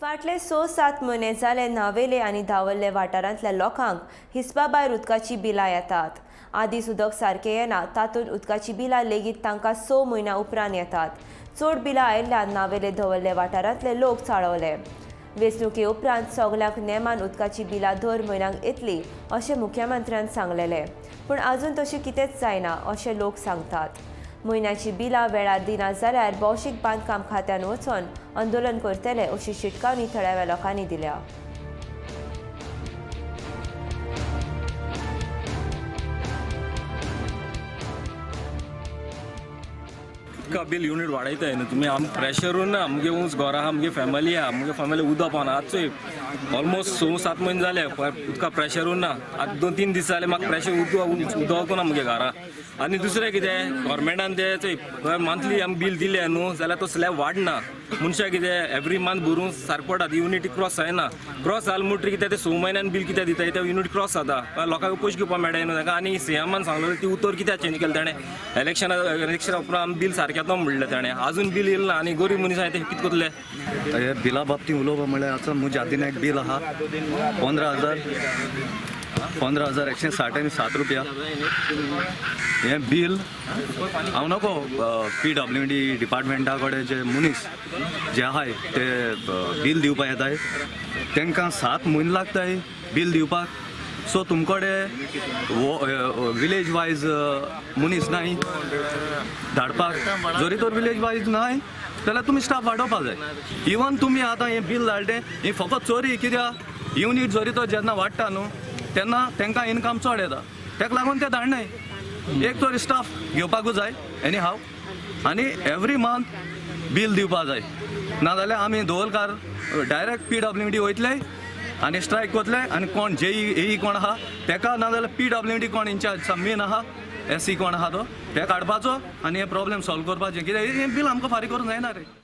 फाटले 6-7 म्हयने जाले न्हावेले आनी धांवल्ले वाठारांतल्या लोकांक हिसपा भायर उदकाची बिलां येतात. आदींच उदक सारकें येना, तातूंत उदकाची बिलां लेगीत तांकां 6 म्हयन्यां उपरांत येतात. चड बिलां आयिल्ल्यान न्हावेले धवल्ले वाठारांतले लोक चाळवले. वेंचणुके उपरांत सगळ्यांक नेमान उदकाची बिलां दर म्हयन्याक येतली अशें मुख्यमंत्र्यान सांगलेलें. पूण आजून तशें कितेंच जायना अशें लोक सांगतात. म्हयन्याची बिलां वेळार दिना जाल्यार भौशीक बांदकाम खात्यान वचून आंदोलन करतले अशी शिटकावणी थळाव्या लोकांनी दिल्या. का बिल यूनिट वाडयताय न्हू तुमी आम प्रेशरून ना आमगे ऊस घर आहा आमगे फॅमिली आहा आमगे फॅमिली उदक पावना आजचोय ऑलमोस्ट 6-7 म्हयने जाले उदका प्रेशरून ना आतां 2-3 दीस जाले म्हाका प्रेशर उदक ना आमगे घरा. आनी दुसरें कितें गव्हर्मेंटान ते चोय मंथली आमी बिल दिले न्हू जाल्यार तो स्लॅब वाडना मनशाक कितें एवरी मंथ भरून सारको पडटा युनिटी क्रॉस जायना. क्रॉस जालें म्हणटरी कितें ते 6 म्हयन्यान बिल कितें दिताय ते युनिट क्रॉस जाता लोकांक पयशे घेवपाक मेळटाय न्हू ताका. आनी सीएमान सांगलें ती उतर कित्याक चेंज केलें ताणें इलेक्शना उपरांत आमी बिल सारकें येता म्हणलें ताणें. आजून बिल येयलें ना आनी गरीब मनीस आहाय ते कितें करतले. हे बिला बाबतींत उलोवप म्हळ्यार आतां म्हज्या आदीन एक बिल आहा 15,160 रुपया. हें बिल हांव नको PWD डिपार्टमेंटा कडेन जे मनीस जे आहाय ते बिल दिवपाक येताय तांकां 7 म्हयने लागताय बिल दिवपाक. सो तुमकडे विलेज वायज मनीस नाय धाडपाक. जरी तर विलेज वायज नाय जाल्यार तुमी स्टाफ वाडोवपाक जाय. इवन तुमी आतां हें बिल धाडलें ही फकत चोरी कित्याक युनिट जरी तो जेन्ना वाडटा न्हू तेन्ना तांकां इनकम चड येता ताका लागून ते धाडनाय. एक तरी स्टाफ घेवपाकूच जाय एनी हाव आनी एवरी मंथ बिल दिवपाक जाय. नाजाल्यार आमी धोलकार डायरेक्ट PWD वयतले आनी स्ट्रायक करतले आनी कोण JE कोण आहा ताका नाजाल्यार PWD कोण इंचार्ज मेन आहा SC कोण आहा तो ते काडपाचो आनी हे प्रॉब्लेम सॉल्व करपाचें. कित्याक हें बील आमकां फारीक करूंक जायना रे.